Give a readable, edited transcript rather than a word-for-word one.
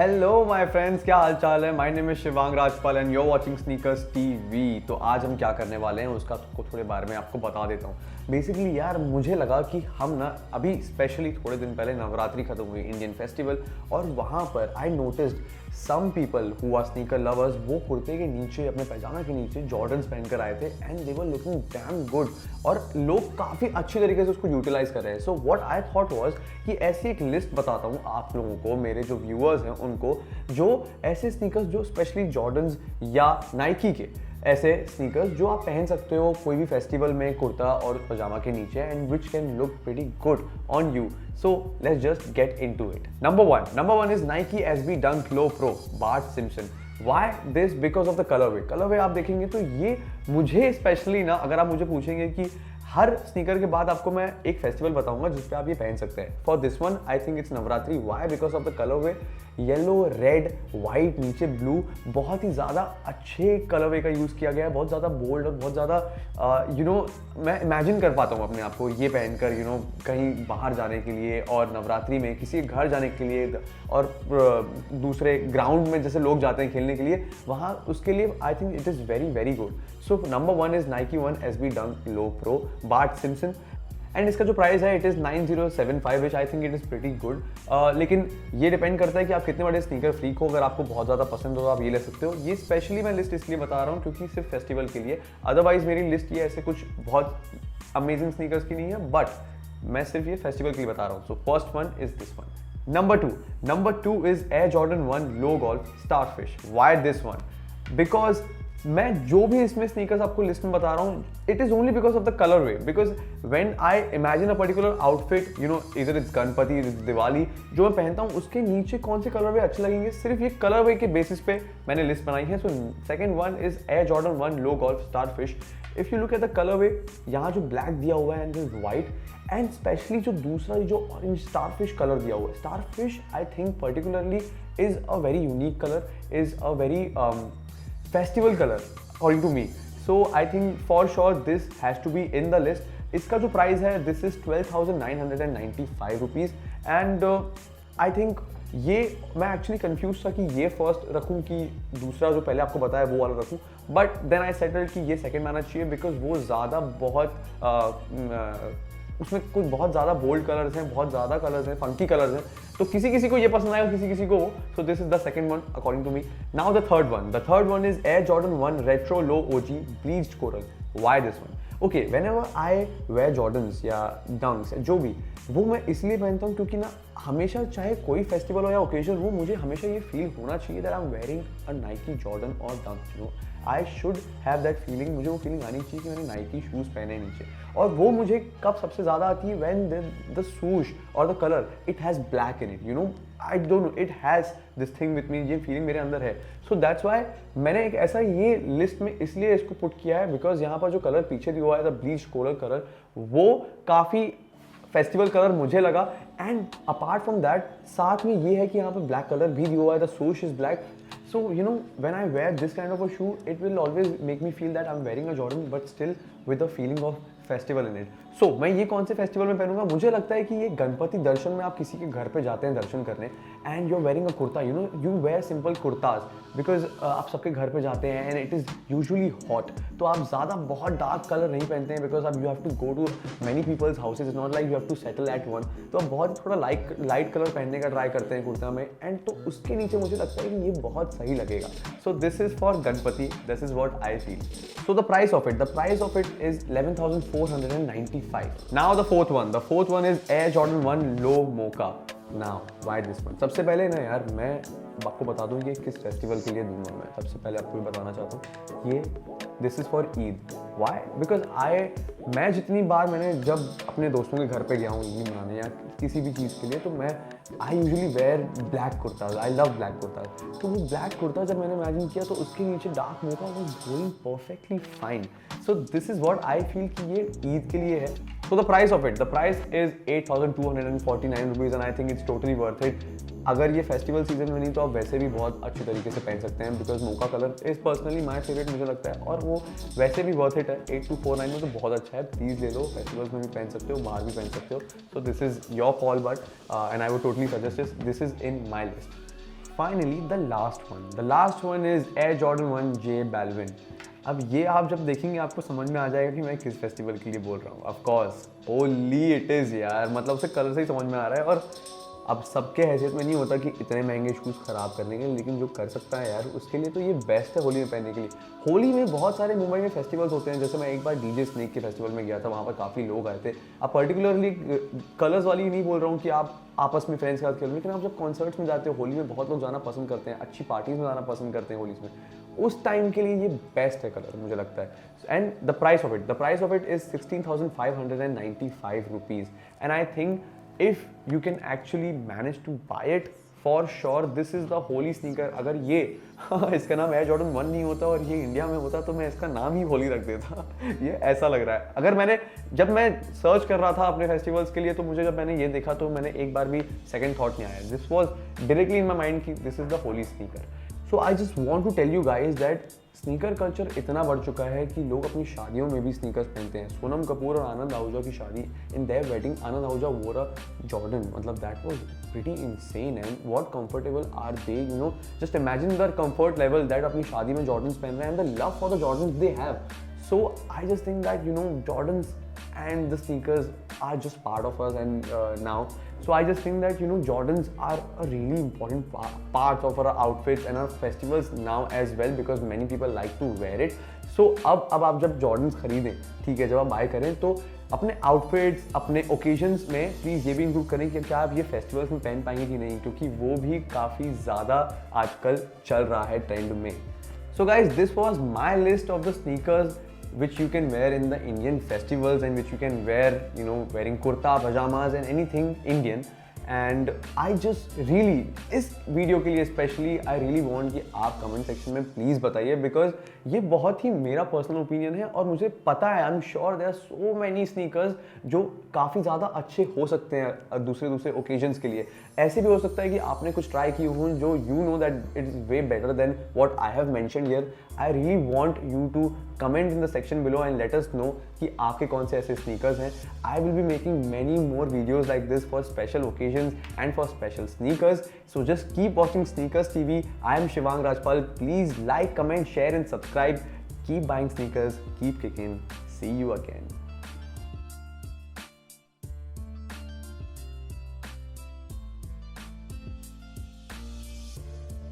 Hello my friends, क्या हाल चाल है। My name is Shivang Rajpal and you are watching sneakers TV. तो आज हम क्या करने वाले हैं उसका को थोड़े बारे में आपको बता देता हूँ। बेसिकली यार मुझे लगा कि हम ना अभी स्पेशली थोड़े दिन पहले नवरात्रि खत्म हुई, इंडियन फेस्टिवल, और वहाँ पर I noticed some people who are sneaker lovers वो कुर्ते के नीचे, अपने पैजामा के नीचे जॉर्डन्स पहन कर आए थे and they were looking damn good, और लोग काफ़ी अच्छी तरीके से उसको यूटिलाइज कर रहे हैं। So what I thought was कि ऐसी एक लिस्ट बताता हूँ आप लोगों को, मेरे जो व्यूअर्स हैं उनको, जो ऐसे स्नीकर्स जो स्पेशली जॉर्डन्स या नाइकी के ऐसे स्नीकर्स जो आप पहन सकते हो कोई भी फेस्टिवल में कुर्ता और पजामा के नीचे and which can look pretty good on you. So let's just get into it. Number one is Nike SB dunk low pro Bart Simpson. Why this? Because of the colorway. Colorway आप देखेंगे तो ये मुझे specially ना, अगर आप मुझे पूछेंगे कि हर स्नीकर के बाद आपको मैं एक फेस्टिवल बताऊंगा जिसपे आप ये पहन सकते हैं, for this one I think it's Navratri. Why? Because of the colourway, yellow, red, white, नीचे ब्लू, बहुत ही ज़्यादा अच्छे कलरवे का यूज़ किया गया है, बहुत ज़्यादा बोल्ड और बहुत ज़्यादा मैं इमेजिन कर पाता हूँ अपने आप को ये पहनकर कहीं बाहर जाने के लिए, और नवरात्रि में किसी घर जाने के लिए, और दूसरे ग्राउंड में जैसे लोग जाते हैं खेलने के लिए, वहाँ उसके लिए I think it is very very good. So number one is Nike one SB dunk low pro Bart Simpson, and इसका जो प्राइस है it is 9075, which I think it is pretty good. लेकिन ये डिपेंड करता है कि आप कितने बड़े स्नीकर फ्रीक हो। अगर आपको बहुत ज़्यादा पसंद हो तो आप ये ले सकते हो। ये स्पेशली मैं लिस्ट इसलिए बता रहा हूँ क्योंकि सिर्फ फेस्टिवल के लिए, अदरवाइज मेरी लिस्ट ये ऐसे कुछ बहुत अमेजिंग स्नीकर्स की नहीं है, बट मैं सिर्फ ये फेस्टिवल के लिए बता रहा हूँ। So first one is this one. Number two is air Jordan 1 low golf starfish. Why this one? Because मैं जो भी इसमें स्नीकर्स आपको लिस्ट में बता रहा हूँ, it is only because of the colour way. Because when I imagine a particular outfit, इधर इट्स गणपति, इट्स दिवाली, जो मैं पहनता हूँ उसके नीचे कौन से कलर वे अच्छे लगेंगे, सिर्फ ये कलर वे के बेसिस पे मैंने लिस्ट बनाई है। So second one is air Jordan 1 low golf starfish. If you look at the colour way, यहाँ जो ब्लैक दिया हुआ है एंड व्हाइट, एंड स्पेशली जो दूसरा जो ऑरेंज स्टारफिश कलर दिया हुआ है, starfish I think particularly is a very unique colour, is a very festival colour according to me. So I think for sure this has to be in the list. इसका जो price है this is 12,995 rupees, and I think ये मैं actually confuse था कि ये first रखूँ कि दूसरा जो पहले आपको बताया वो वाला रखूँ, बट देन आई सेटल्ड कि ये सेकंड में आना चाहिए, बिकॉज वो ज़्यादा उसमें कुछ बहुत ज़्यादा बोल्ड कलर्स हैं, बहुत ज़्यादा कलर्स हैं, फंकी कलर्स हैं, तो किसी किसी को ये पसंद आएगा, किसी किसी को वो। So this is the second one according to me. Now the third one is air Jordan 1 retro low OG bleached coral. Why this one? Okay, whenever I wear Jordans या डंक्स जो भी, वो मैं इसलिए पहनता हूँ क्योंकि ना हमेशा, चाहे कोई फेस्टिवल हो या ओकेजन हो, मुझे हमेशा ये फील होना चाहिए that I am wearing a Nike Jordan और डंक। I should have that feeling, मुझे वो फीलिंग आनी चाहिए कि मैंने नाइकी शूज़ पहने नीचे। और वो मुझे कब सबसे ज़्यादा आती है? व्हेन द swoosh और the colour it has black in it, I don't know, it has this thing with me, ये फीलिंग मेरे अंदर है। सो दैट्स वाई मैंने एक ऐसा ये लिस्ट में इसलिए इसको पुट किया है, बिकॉज यहाँ पर जो कलर पीछे दिया हुआ है द ब्लीच कोरल कलर, वो काफ़ी फेस्टिवल कलर मुझे लगा। एंड अपार्ट फ्रॉम दैट, साथ में ये है कि यहाँ पर ब्लैक कलर भी दिया हुआ है, the swoosh is black. So, when I wear this kind of a shoe, it will always make me feel that I'm wearing a Jordan, but still with a feeling of festival in it. So, मैं ये कौन से festival में पहनूंगा? मुझे लगता है कि ये गणपति दर्शन में आप किसी के घर पे जाते हैं दर्शन करने, and you are wearing a kurta, you wear simple kurtas, because आप सबके घर पे जाते हैं and it is usually hot, तो आप ज़्यादा बहुत डार्क कलर नहीं पहनते हैं, बिकॉज आप you have to go to many people's houses, is not like you have to settle at one. तो आप बहुत थोड़ा लाइट कलर पहनने का ट्राई करते हैं कुर्ता में, एंड तो उसके नीचे मुझे लगता है कि ये बहुत सही लगेगा। So this is for Ganpati, this is what I feel. So the price of it is 11,495। Now the fourth one is air Jordan 1 low mocha. Now why this one? सबसे पहले ना यार, मैं आपको बता दूं कि किस फेस्टिवल के लिए दूंगा। मैं सबसे पहले आपको ये बताना चाहता हूँ, ये this is for Eid. Why? Because मैं जितनी बार मैंने जब अपने दोस्तों के घर पे गया हूँ ईद मनाने या किसी भी चीज़ के लिए, तो I usually wear black kurtas, I love black kurtas. तो वो ब्लैक कुर्ता जब मैंने इमेजिन किया तो उसके नीचे dark mocha was going perfectly fine. So this is what I feel कि ये ईद के लिए है। So the price is 8,249 rupees and I think it's totally worth it. अगर ये फेस्टिवल सीजन में नहीं तो आप वैसे भी बहुत अच्छी तरीके से पहन सकते हैं, because mocha colour is personally my favourite मुझे लगता है, और वो वैसे भी वर्थ इट है। 8249 में तो बहुत अच्छा है, प्लीज़ ले लो, फेस्टिवल्स में भी पहन सकते हो, बाहर भी पहन सकते हो। सो this is your call, but and I would totally suggest this is in my list. Finally the last one is air Jordan 1 J Balvin। अब ये आप जब देखेंगे आपको समझ में आ जाएगा कि मैं किस फेस्टिवल के लिए बोल रहा हूँ। Of course Holi it is यार, मतलब उसे कलर से ही समझ में आ रहा है। और अब सबके हैसियत में नहीं होता कि इतने महंगे शूज़ ख़राब करने के लिए, लेकिन जो कर सकता है यार उसके लिए तो ये बेस्ट है होली में पहनने के लिए। होली में बहुत सारे मुंबई में फेस्टिवल्स होते हैं, जैसे मैं एक बार DJ स्नेक के फेस्टिवल में गया था, वहाँ पर काफ़ी लोग आए थे। अब पर्टिकुलरली कलर्स वाली नहीं बोल रहा हूँ कि आप आपस में फ्रेंड्स के साथ खेलो, लेकिन आप जब कॉन्सर्ट्स में जाते हो होली में बहुत लोग जाना पसंद करते हैं, अच्छी पार्टीज में जाना पसंद करते हैं होली में, उस टाइम के लिए ये बेस्ट है कलर मुझे लगता है। And the price of it is 16,595 rupees and I think if you can actually manage to buy it, for sure this is the holy sneaker। अगर ये इसका नाम एयर जॉर्डन 1 नहीं होता और ये इंडिया में होता तो मैं इसका नाम ही होली रख देता। ये ऐसा लग रहा है। अगर जब मैं सर्च कर रहा था अपने फेस्टिवल्स के लिए, तो मुझे जब मैंने ये देखा तो मैंने एक बार भी सेकंड थॉट नहीं आया। This was directly in my mind कि this is the holy sneaker. So I just want to tell you guys that sneaker culture इतना बढ़ चुका है कि लोग अपनी शादियों में भी स्नीकर्स पहनते हैं। सोनम कपूर और आनंद आहूजा की शादी, in their wedding Anand Ahuja wore a Jordan, मतलब that was pretty insane and what comfortable are they, you know, just imagine their comfort level that अपनी शादी में जॉर्डन्स पहन रहे हैं and the love for the Jordans they have. So I just think that, you know, Jordans and the sneakers are just part of us and now. So I just think that, you know, Jordans are a really important part of our outfits and our festivals now as well, because many people like to wear it. So अब आप जब Jordans खरीदें, ठीक है, जब आप bye करें तो अपने आउटफिट्स, अपने ओकेजन्स में प्लीज़ ये भी इंक्लूड करें कि क्या आप ये फेस्टिवल्स में पहन पाएंगे कि नहीं, क्योंकि वो भी काफ़ी ज़्यादा आजकल चल रहा है ट्रेंड में। So guys, this was my list of the sneakers which you can wear in the Indian festivals and which you can wear, you know, wearing kurta, pajamas and anything Indian. And I just really, इस video के लिए specially I really want कि आप comment section में please बताइए, because ये बहुत ही मेरा पर्सनल ओपिनियन है और मुझे पता है, I am sure there are so many sneakers जो काफ़ी ज़्यादा अच्छे हो सकते हैं दूसरे ओकेजन्स के लिए। ऐसे भी हो सकता है कि आपने कुछ ट्राई किए हों जो you know that it is way better than what I have mentioned here. I really want you to comment in the section below and let us know कि आपके कौन से ऐसे स्नीकर्स हैं। I will be making many more videos like this for special occasions and for special sneakers. So just keep watching Sneakers TV. I am Shivang Rajpal. Please like, comment, share and subscribe. Keep buying sneakers. Keep kicking. See you again.